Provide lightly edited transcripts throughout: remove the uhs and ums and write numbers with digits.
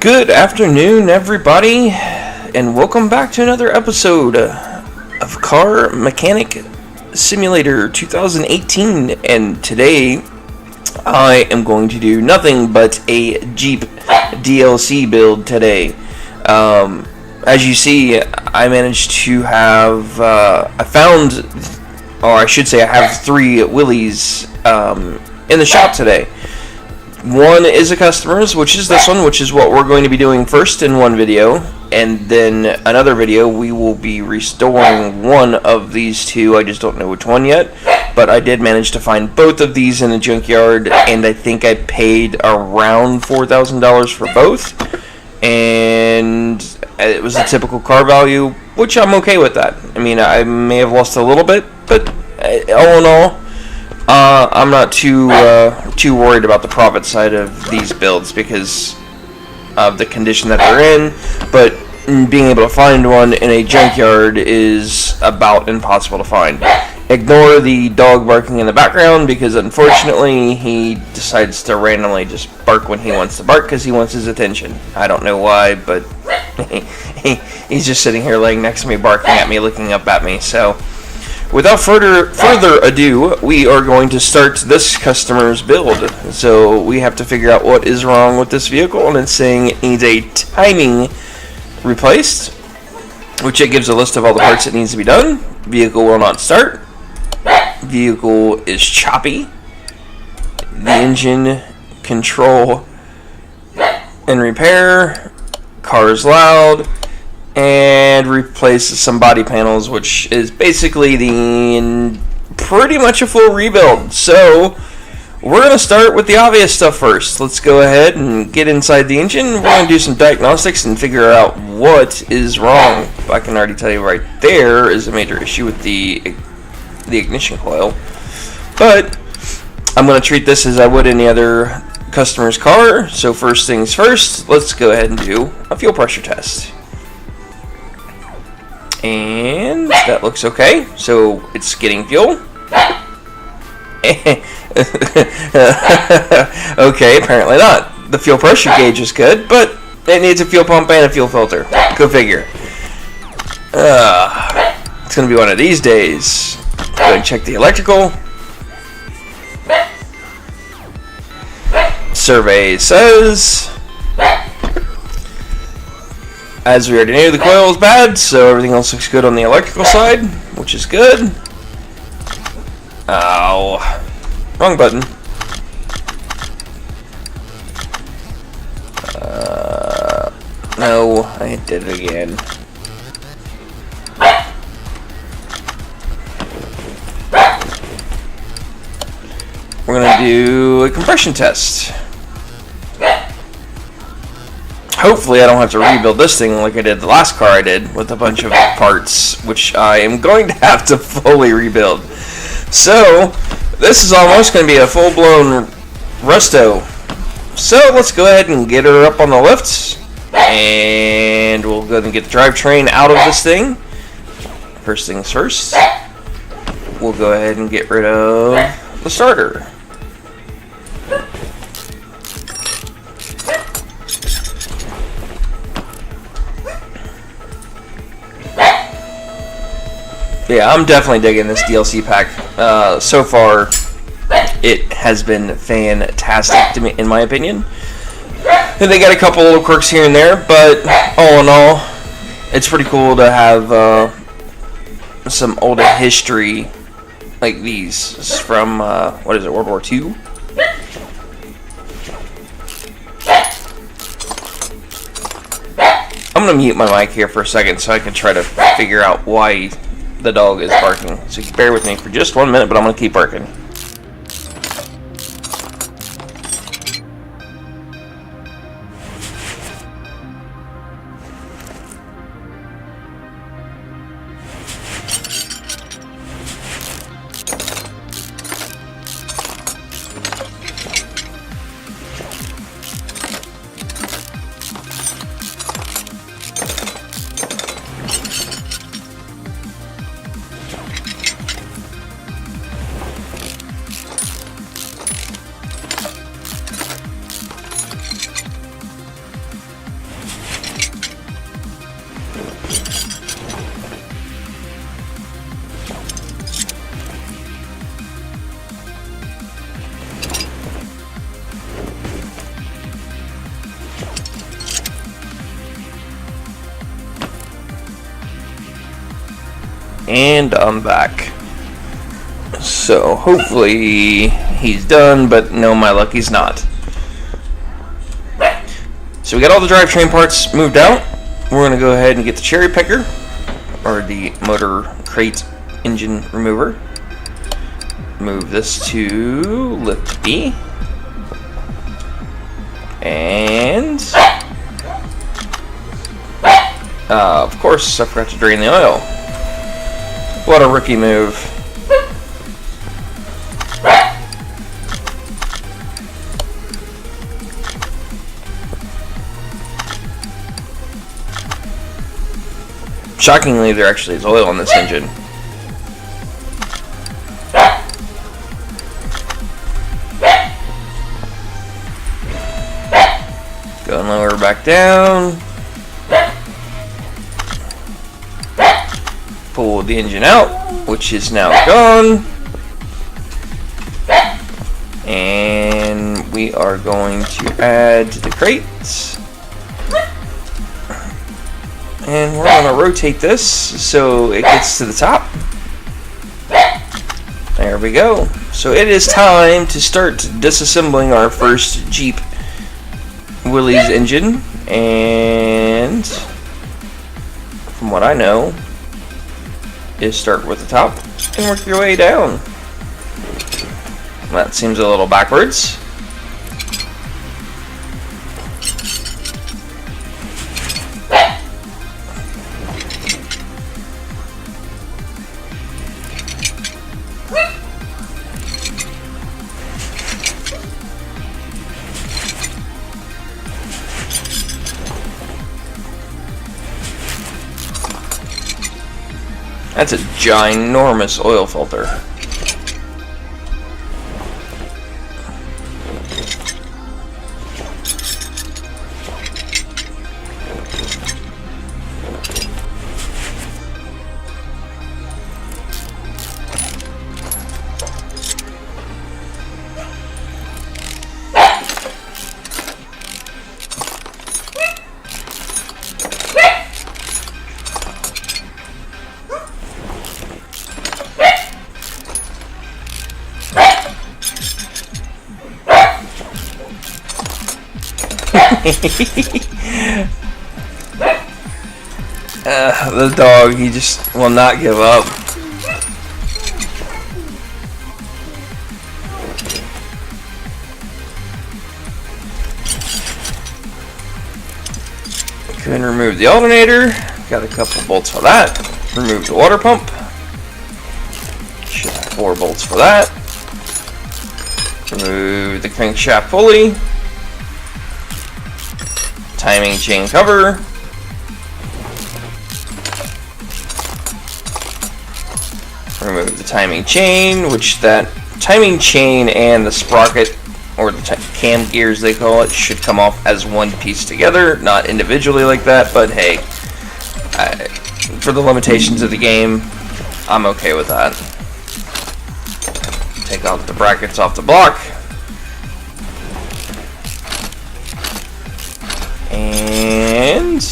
Good afternoon, everybody, and welcome back to another episode of Car Mechanic Simulator 2018. And today, I am going to do nothing but a Jeep DLC build today. As you see, I managed to have, I have 3 Willys in the shop today. One is a customer's, which is this one, which is what we're going to be doing first in one video, and then another video we will be restoring one of these two. I just don't know which one yet, but I did manage to find both of these in the junkyard, and I think I paid around $4,000 for both, and it was a typical car value, which I'm okay with that. I mean, I may have lost a little bit, but all in all, I'm not too worried about the profit side of these builds because of the condition that they're in, but being able to find one in a junkyard is about impossible to find. Ignore the dog barking in the background because unfortunately he decides to randomly just bark when he wants to bark because he wants his attention. I don't know why, but he's just sitting here laying next to me, barking at me, looking up at me. So without further ado, we are going to start this customer's build. So we have to figure out what is wrong with this vehicle, and it's saying it needs a timing replaced, which it gives a list of all the parts that needs to be done. Vehicle will not start. Vehicle is choppy. The engine control and repair. Car is loud. And replaces some body panels, which is basically pretty much a full rebuild. So we're going to start with the obvious stuff first. Let's go ahead and get inside the engine. We're going to do some diagnostics and figure out what is wrong. I can already tell you right there is a major issue with the ignition coil. But I'm going to treat this as I would any other customer's car. So first things first, let's go ahead and do a fuel pressure test. And that looks okay. So it's getting fuel. Okay, apparently not. The fuel pressure gauge is good, but it needs a fuel pump and a fuel filter. Go figure. It's going to be one of these days. Go ahead and check the electrical. Survey says, as we already knew, the coil is bad, so everything else looks good on the electrical side, which is good. Ow. Wrong button. No, I did it again. We're going to do a compression test. Hopefully I don't have to rebuild this thing like I did the last car I did with a bunch of parts, which I am going to have to fully rebuild. So this is almost going to be a full-blown resto. So let's go ahead and get her up on the lifts, and we'll go ahead and get the drivetrain out of this thing. First things first, we'll go ahead and get rid of the starter. Yeah, I'm definitely digging this DLC pack. So far, it has been fantastic to me, in my opinion. And they got a couple little quirks here and there, but all in all, it's pretty cool to have some old history like these. This is from, what is it, World War II? I'm going to mute my mic here for a second so I can try to figure out why the dog is barking. So bear with me for just 1 minute, but I'm going to keep barking. And I'm back. So hopefully he's done, but no, my luck, he's not. So we got all the drivetrain parts moved out. We're going to go ahead and get the cherry picker, or the motor crate engine remover. Move this to lift B. And of course, I forgot to drain the oil. What a rookie move. Shockingly, there actually is oil in this engine. Going lower back down. Pull the engine out, which is now gone. And we are going to add to the crates. And we're going to rotate this so it gets to the top. There we go. So it is time to start disassembling our first Jeep Willy's engine. And from what I know, is start with the top and work your way down. That seems a little backwards. That's a ginormous oil filter. The dog, he just will not give up. Go ahead and remove the alternator. Got a couple bolts for that. Remove the water pump. Should have 4 bolts for that. Remove the crankshaft pulley. Timing chain cover. Remove the timing chain, which that timing chain and the sprocket, or the cam gears they call it, should come off as one piece together, not individually like that, but hey, for the limitations of the game, I'm okay with that. Take off the brackets off the block. And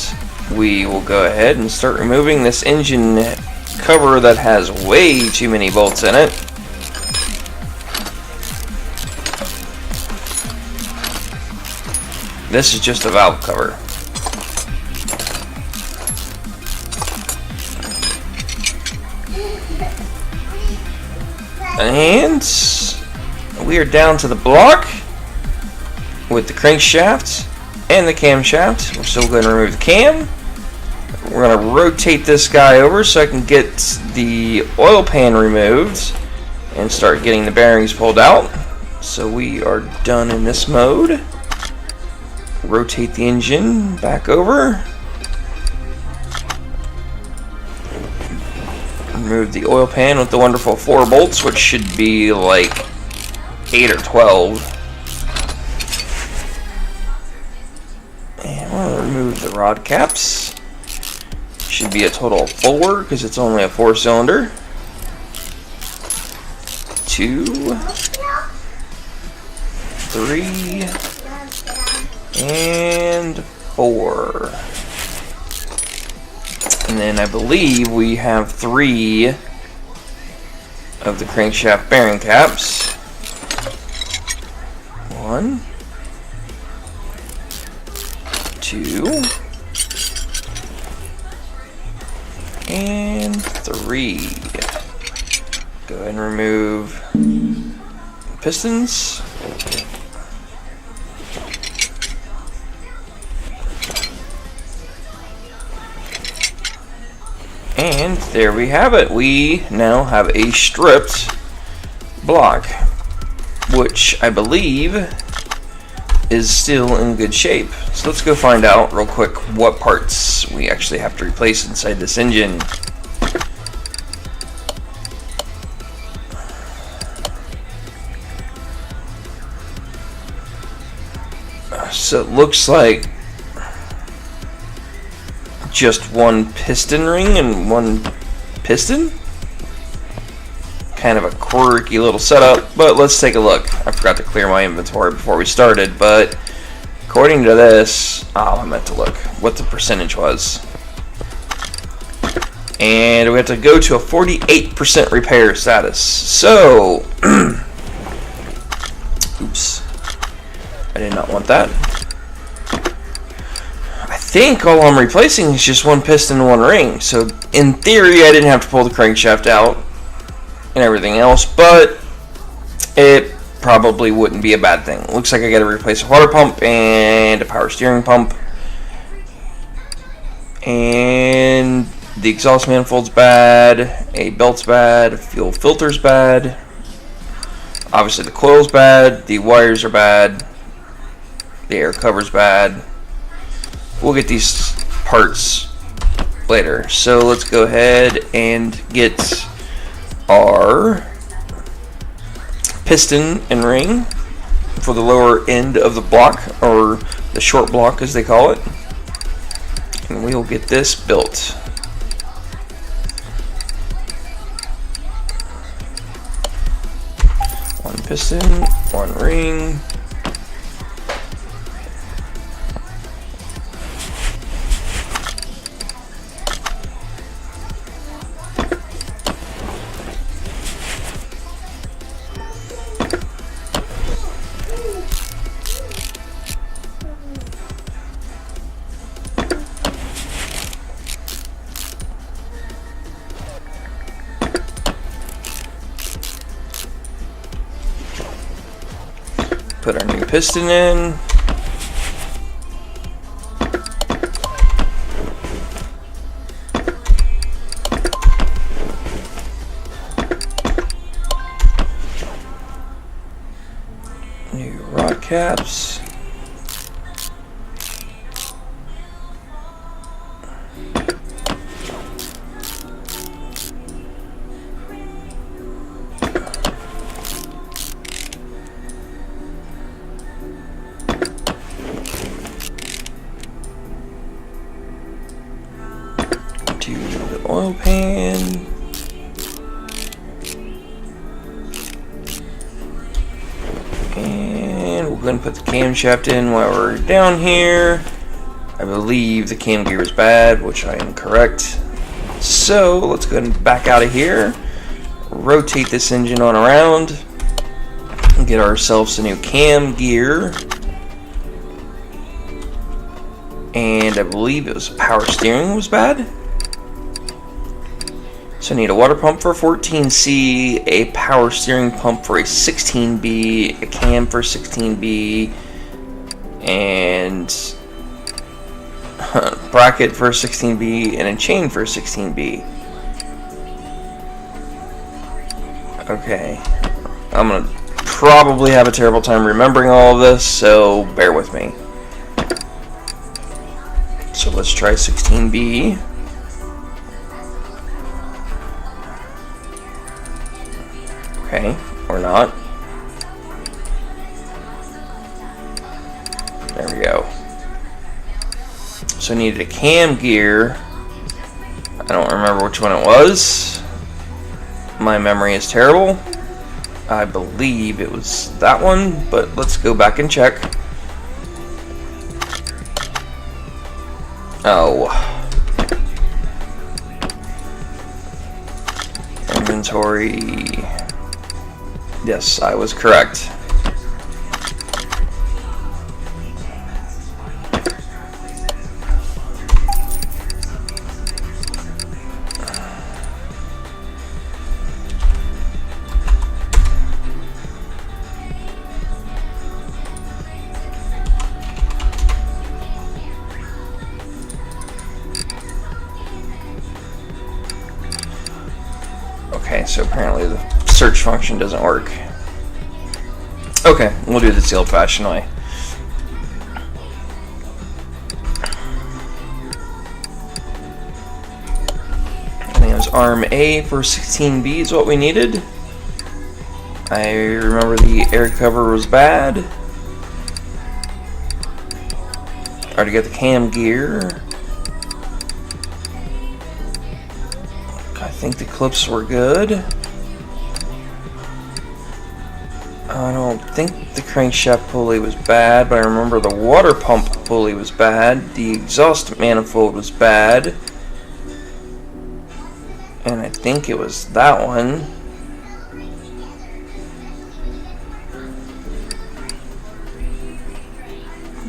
we will go ahead and start removing this engine cover that has way too many bolts in it. This is just a valve cover. And we are down to the block with the crankshaft and the camshaft. We're still going to remove the cam. We're going to rotate this guy over so I can get the oil pan removed and start getting the bearings pulled out. So we are done in this mode. Rotate the engine back over. Remove the oil pan with the wonderful 4 bolts, which should be like 8 or 12. And we'll remove the rod caps. Should be a total of 4 because it's only a 4-cylinder. 2, 3, and 4. And then I believe we have 3 of the crankshaft bearing caps. 1, 2, and 3. Go ahead and remove pistons. And there we have it. We now have a stripped block, which I believe is still in good shape. So let's go find out real quick what parts we actually have to replace inside this engine. So it looks like just 1 piston ring and 1 piston. Kind of a quirky little setup, but let's take a look. I forgot to clear my inventory before we started, but according to this, I meant to look what the percentage was. And we have to go to a 48% repair status. So, oops, I did not want that. I think all I'm replacing is just 1 piston and 1 ring. So in theory, I didn't have to pull the crankshaft out and everything else, but it probably wouldn't be a bad thing. Looks like I got to replace a water pump and a power steering pump. And the exhaust manifold's bad, a belt's bad, a fuel filter's bad. Obviously the coil's bad, the wires are bad, the air cover's bad. We'll get these parts later. So let's go ahead and get our piston and ring for the lower end of the block, or the short block as they call it. And we'll get this built. One piston, 1 ring. Put our new piston in. New rod caps. To the oil pan. And we're going to put the camshaft in while we're down here. I believe the cam gear is bad, which I am correct. So let's go ahead and back out of here. Rotate this engine on around. And get ourselves a new cam gear. And I believe it was power steering was bad. So I need a water pump for a 14C, a power steering pump for a 16B, a cam for a 16B, and a bracket for a 16B, and a chain for a 16B. Okay, I'm going to probably have a terrible time remembering all of this, so bear with me. So let's try 16B. Okay, or not. There we go. So I needed a cam gear. I don't remember which one it was. My memory is terrible. I believe it was that one, but let's go back and check. Oh. inventory. Yes, I was correct. Okay, so apparently the search function doesn't work. Okay, we'll do this the old-fashioned way. I think it was arm A for 16B is what we needed. I remember the air cover was bad. Already got the cam gear. I think the clips were good. I don't think the crankshaft pulley was bad, but I remember the water pump pulley was bad. The exhaust manifold was bad. And I think it was that one.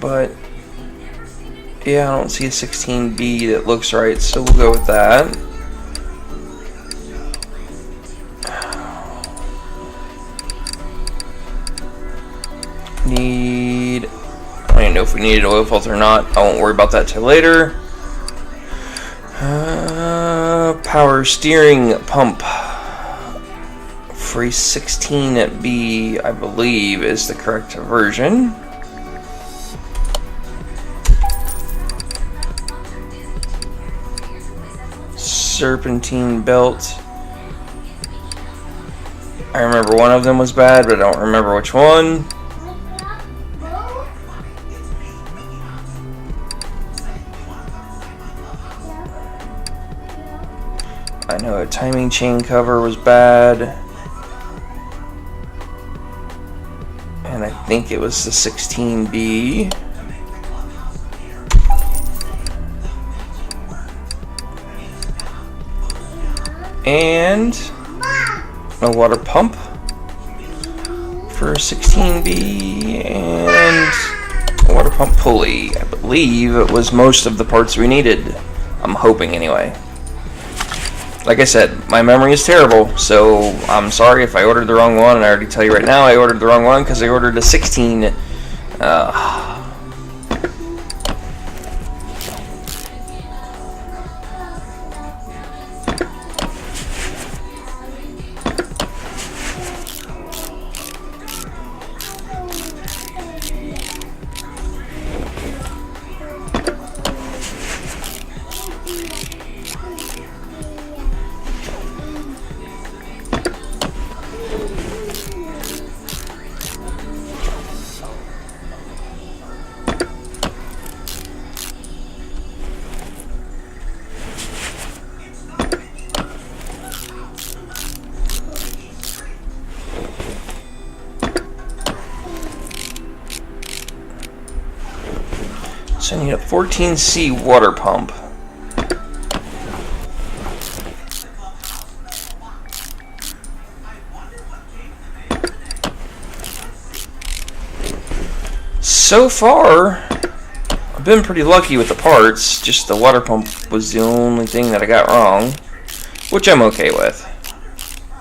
But yeah, I don't see a 16B that looks right, so we'll go with that. I don't even know if we needed an oil filter or not. I won't worry about that till later. Power steering pump for a 16B, I believe, is the correct version. Serpentine belt. I remember one of them was bad, but I don't remember which one. I know a timing chain cover was bad. And I think it was the 16B. And a water pump for 16B and a water pump pulley. I believe it was most of the parts we needed. I'm hoping anyway. Like I said, my memory is terrible, so I'm sorry if I ordered the wrong one, and I already tell you right now I ordered the wrong one because I ordered a 16. So I need a 14C water pump. So far, I've been pretty lucky with the parts. Just the water pump was the only thing that I got wrong, which I'm okay with.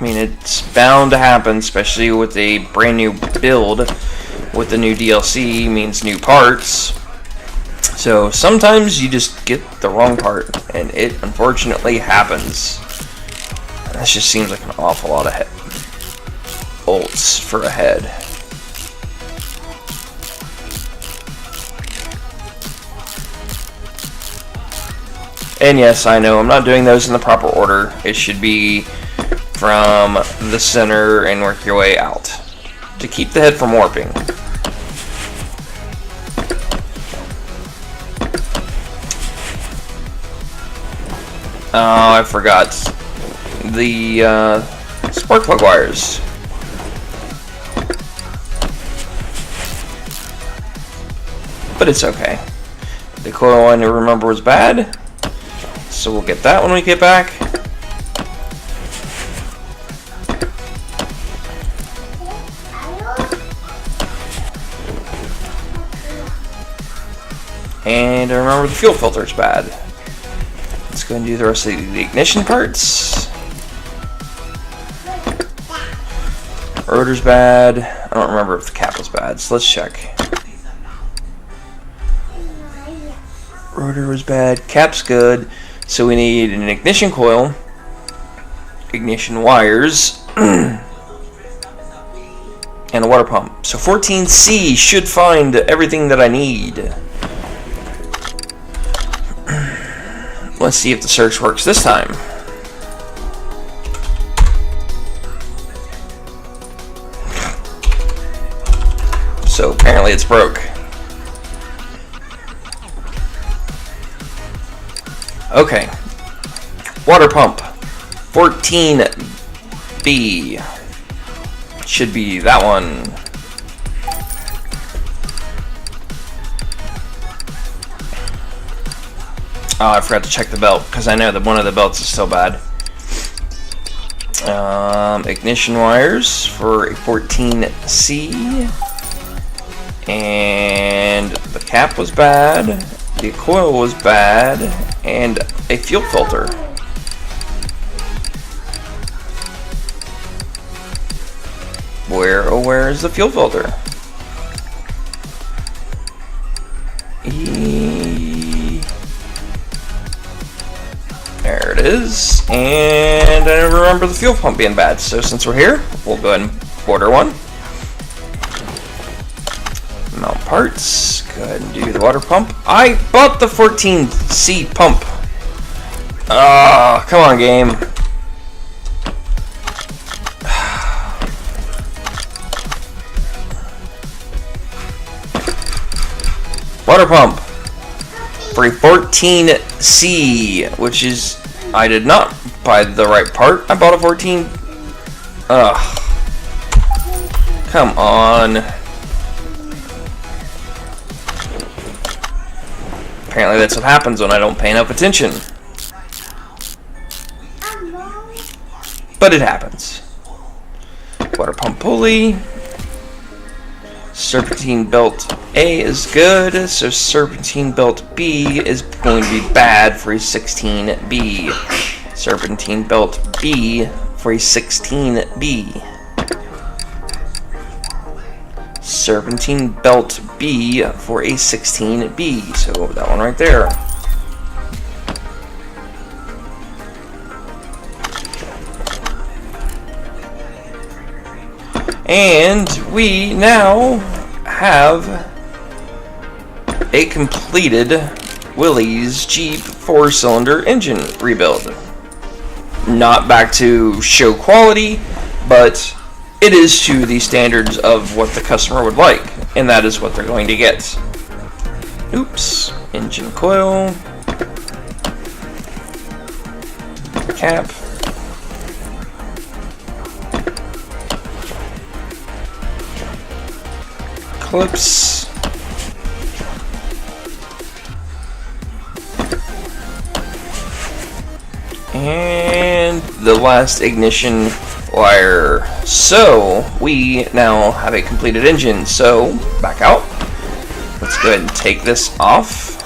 I mean, it's bound to happen, especially with a brand new build with the new DLC, means new parts. So sometimes you just get the wrong part, and it unfortunately happens. That just seems like an awful lot of bolts for a head. And yes, I know I'm not doing those in the proper order. It should be from the center and work your way out to keep the head from warping. Oh, I forgot the spark plug wires. But it's okay. The coil one, I remember, was bad, so we'll get that when we get back. And I remember the fuel filter is bad. Let's go and do the rest of the ignition parts. Rotor's bad. I don't remember if the cap was bad, so let's check. Rotor was bad. Cap's good. So we need an ignition coil, ignition wires, and a water pump. So 14C should find everything that I need. Let's see if the search works this time. So apparently it's broke. Okay. Water pump. 14B. Should be that one. Oh, I forgot to check the belt because I know that one of the belts is still bad. Ignition wires for a 14C. And the cap was bad. The coil was bad. And a fuel filter. Where is the fuel filter? There it is. And I remember the fuel pump being bad. So since we're here, we'll go ahead and order one. Mount parts. Go ahead and do the water pump. I bought the 14C pump. Oh, come on, game. Water pump for a 14C, which is, I did not buy the right part. I bought a 14. Ugh. Come on. Apparently that's what happens when I don't pay enough attention. But it happens. Water pump pulley. Serpentine belt A is good, so serpentine belt B is going to be bad for a 16B. Serpentine belt B for a 16B. Serpentine belt B for a 16B. So that one right there. And we now have a completed Willy's Jeep 4-cylinder engine rebuild. Not back to show quality, but it is to the standards of what the customer would like, and that is what they're going to get. Oops. Engine coil. Cap. Clips. And the last ignition wire. So we now have a completed engine. So back out. Let's go ahead and take this off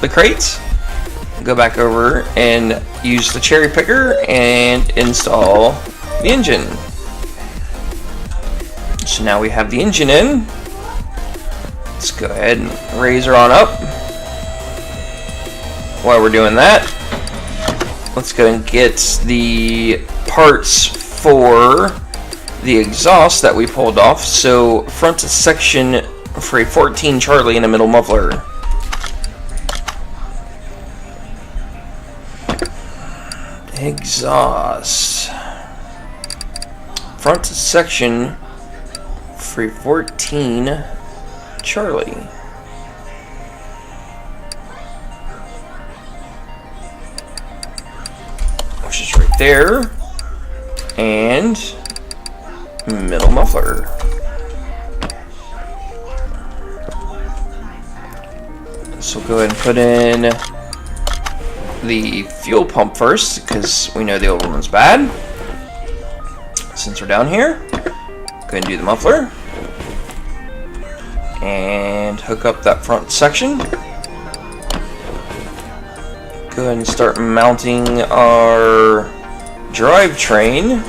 the crate. Go back over and use the cherry picker and install the engine. So now we have the engine in. Let's go ahead and raise her on up. While we're doing that, let's go and get the parts for the exhaust that we pulled off. So front section for a 14 Charlie and a middle muffler. Exhaust. Front section for a 14 Charlie. Which is right there. And middle muffler. So we'll go ahead and put in the fuel pump first, because we know the old one's bad. Since we're down here, go ahead and do the muffler. And hook up that front section. Go ahead and start mounting our drivetrain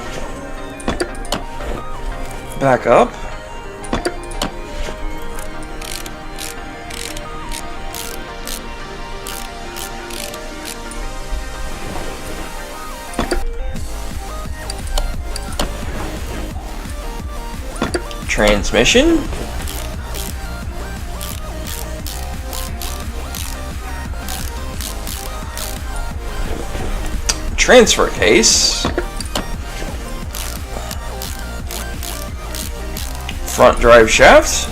back up. Transmission. Transfer case. Front drive shaft.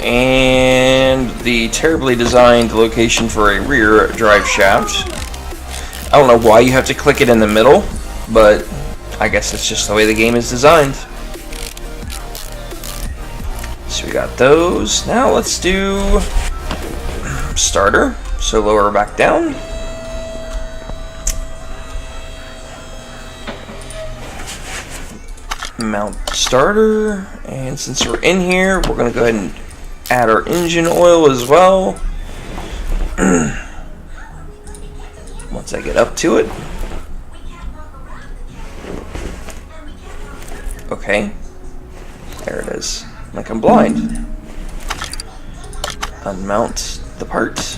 And the terribly designed location for a rear drive shaft. I don't know why you have to click it in the middle, but I guess it's just the way the game is designed. So we got those. Now let's do starter. So lower back down. Mount starter. And since we're in here, we're going to go ahead and add our engine oil as well. Once I get up to it. Okay. There it is. Like I'm blind. Unmount the part.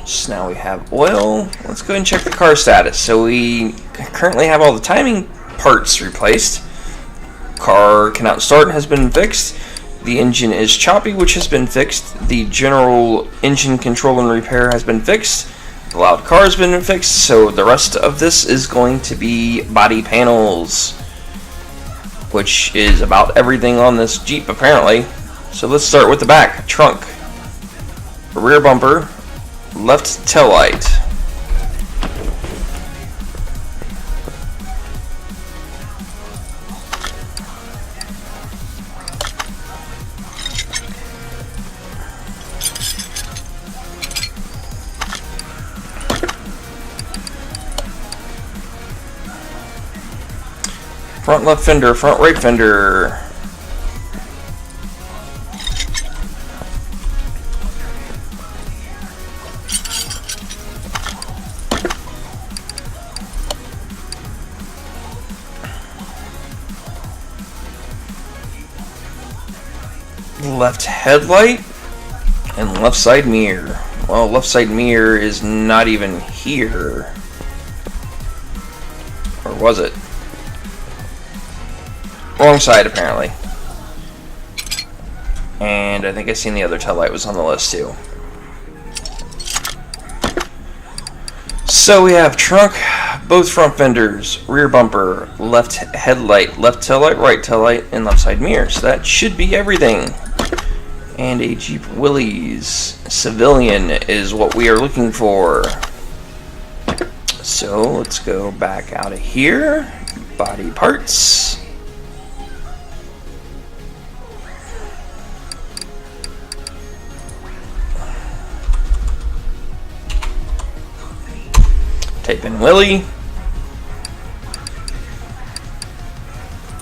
So now we have oil. Let's go ahead and check the car status. So we currently have all the timing parts replaced. Car cannot start has been fixed. The engine is choppy, which has been fixed. The general engine control and repair has been fixed. The loud car has been fixed. So the rest of this is going to be body panels, which is about everything on this Jeep apparently. So let's start with the back. Trunk, rear bumper, left tail light. Front left fender, front right fender. Left headlight and left side mirror. Well, left side mirror is not even here. Or was it? Wrong side, apparently. And I think I seen the other tail light was on the list, too. So we have trunk, both front fenders, rear bumper, left headlight, left tail light, right tail light, and left side mirror. So that should be everything. And a Jeep Willys Civilian is what we are looking for. So let's go back out of here. Body parts. Type in Willy.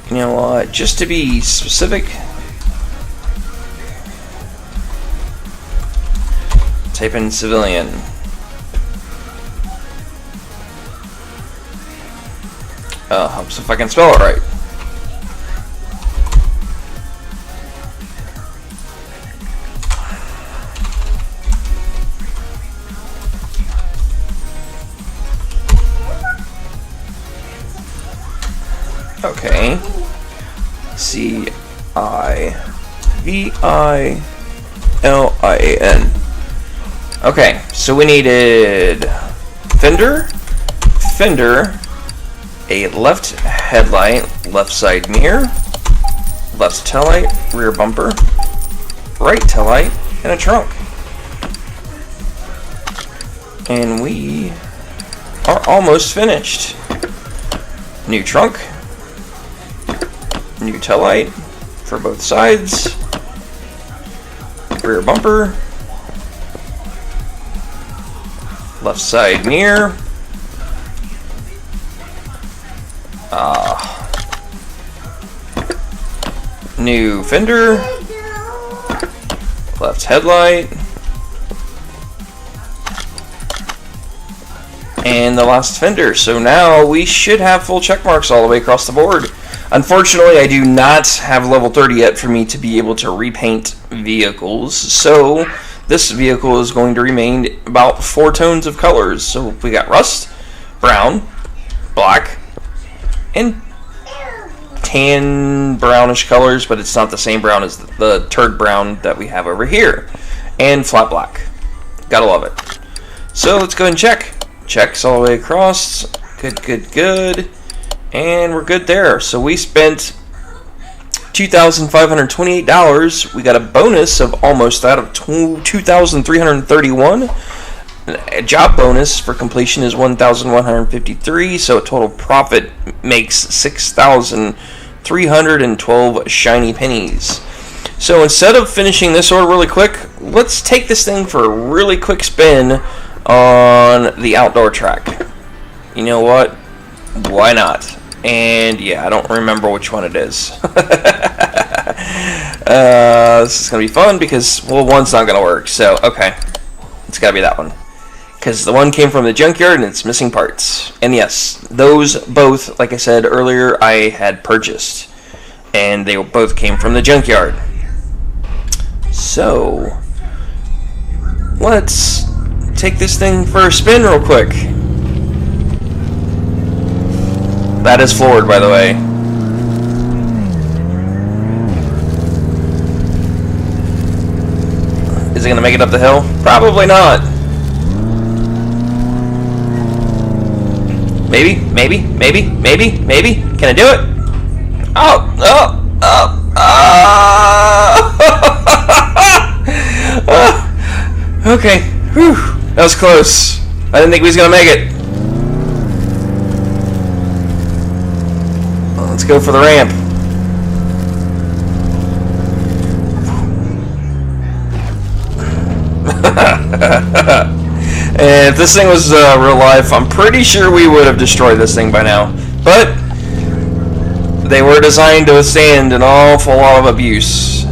You know what? Just to be specific, type in civilian. Helps if I can spell it right. Okay. Civilian. Okay, so we needed fender, a left headlight, left side mirror, left taillight, rear bumper, right taillight, and a trunk. And we are almost finished. New trunk, new taillight for both sides, rear bumper, left side mirror, New fender. Left headlight. And the last fender. So now we should have full check marks all the way across the board. Unfortunately, I do not have level 30 yet for me to be able to repaint vehicles. So this vehicle is going to remain about 4 tones of colors. So we got rust, brown, black, and tan brownish colors, but it's not the same brown as the turd brown that we have over here. And flat black. Gotta love it. So let's go ahead and check. Checks all the way across. Good, good, good. And we're good there. So we spent $2,528. We got a bonus of almost that of $2,331. A job bonus for completion is $1,153. So a total profit makes 6,312 shiny pennies. So instead of finishing this order really quick, let's take this thing for a really quick spin on the outdoor track. You know what? Why not? And yeah, I don't remember which one it is. This is going to be fun because, well, one's not going to work. So, okay. It's got to be that one. Because the one came from the junkyard and it's missing parts. And yes, those both, like I said earlier, I had purchased. And they both came from the junkyard. So, let's take this thing for a spin real quick. That is floored, by the way. Is it going to make it up the hill? Probably not. Maybe, maybe, maybe, maybe, maybe. Can I do it? Oh, oh, oh, oh. Okay. Whew. That was close. I didn't think we was going to make it. Let's go for the ramp. And if this thing was real life, I'm pretty sure we would have destroyed this thing by now. But they were designed to withstand an awful lot of abuse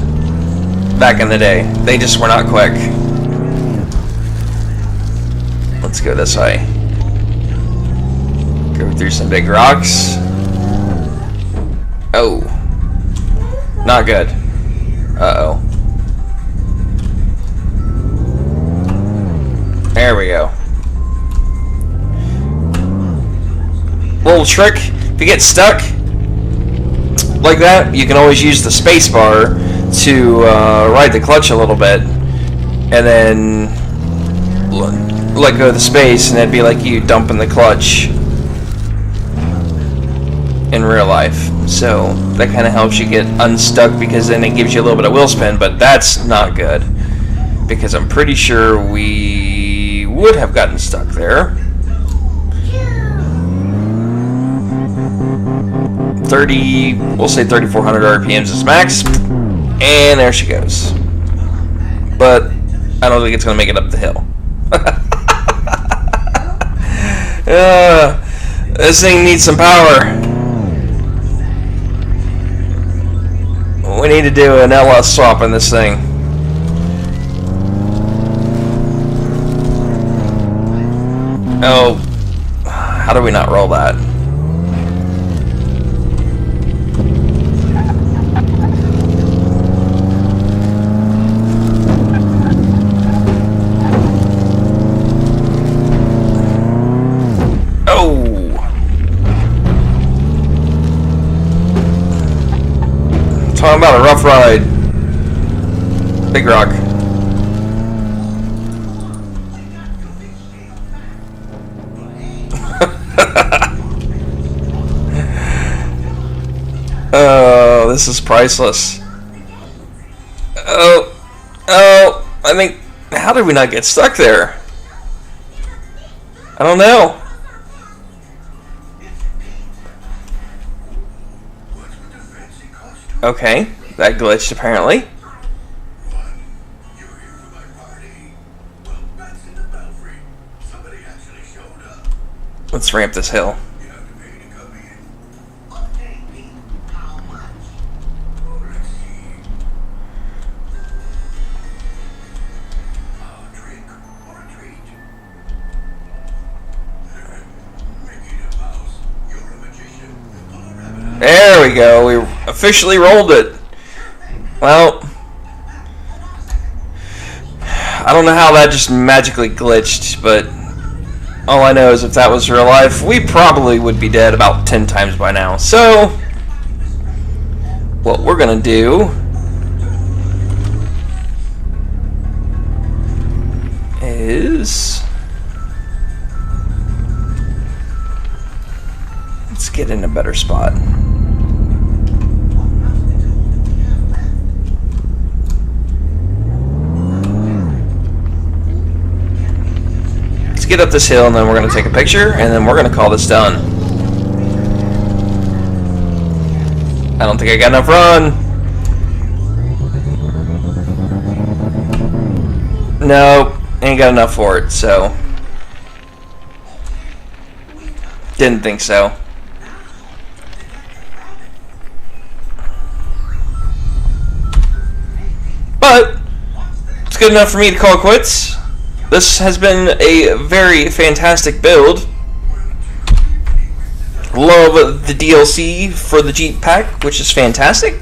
back in the day. They just were not quick. Let's go this way. Go through some big rocks. Oh. Not good. Uh-oh. There we go. Little trick. If you get stuck like that, you can always use the space bar to ride the clutch a little bit. And then let go of the space, and it'd be like you dumping the clutch in real life. So that kind of helps you get unstuck, because then it gives you a little bit of wheel spin, but that's not good, because I'm pretty sure we would have gotten stuck there. 30, we'll say 3,400 RPMs is max, and there she goes. But I don't think it's going to make it up the hill. This thing needs some power. We need to do an LS swap in this thing. Oh, how do we not roll that? Talking about a rough ride. Big rock. Oh, this is priceless. Oh, I think, how did we not get stuck there? I don't know. Okay, that glitched apparently. Let's ramp this hill. There we go. We officially rolled it. Well, I don't know how that just magically glitched, but all I know is if that was real life, we probably would be dead about 10 times by now. So, what we're gonna do is... let's get in a better spot. Let's get up this hill and then we're going to take a picture and then we're going to call this done. I don't think I got enough run. Nope, ain't got enough for it, so didn't think so. But it's good enough for me to call quits. This has been a very fantastic build. Love the DLC for the Jeep pack, which is fantastic.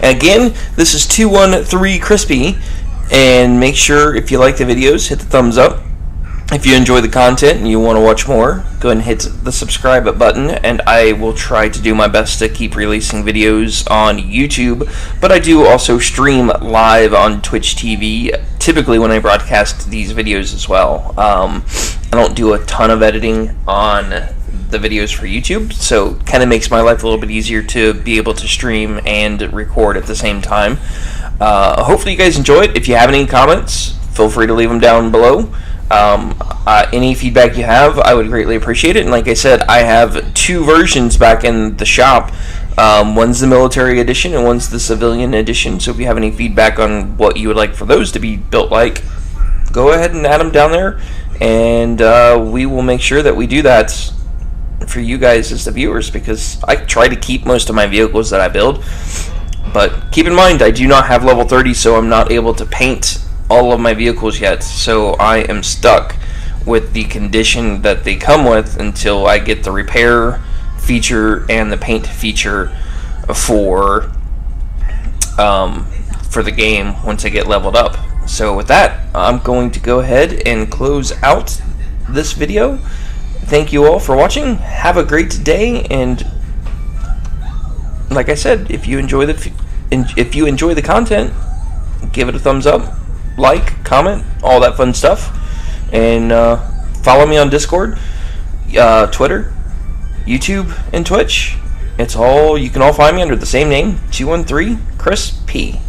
And again, this is 213 Crispy. And make sure, if you like the videos, hit the thumbs up. If you enjoy the content and you want to watch more, go ahead and hit the subscribe button, and I will try to do my best to keep releasing videos on YouTube, but I do also stream live on Twitch TV, typically when I broadcast these videos as well. I don't do a ton of editing on the videos for YouTube, so it kind of makes my life a little bit easier to be able to stream and record at the same time. Hopefully you guys enjoy it. If you have any comments, feel free to leave them down below. Any feedback you have, I would greatly appreciate it. And like I said, I have 2 versions back in the shop. One's the military edition and one's the civilian edition. So if you have any feedback on what you would like for those to be built like, go ahead and add them down there, and we will make sure that we do that for you guys as the viewers, because I try to keep most of my vehicles that I build. But keep in mind, I do not have level 30, so I'm not able to paint all of my vehicles yet, so I am stuck with the condition that they come with until I get the repair feature and the paint feature for the game once I get leveled up. So with that, I'm going to go ahead and close out this video. Thank you all for watching. Have a great day, and like I said, if you enjoy the content, give it a thumbs up, like, comment, all that fun stuff, and follow me on Discord, Twitter, YouTube, and Twitch. You can all find me under the same name, 213 Chris P.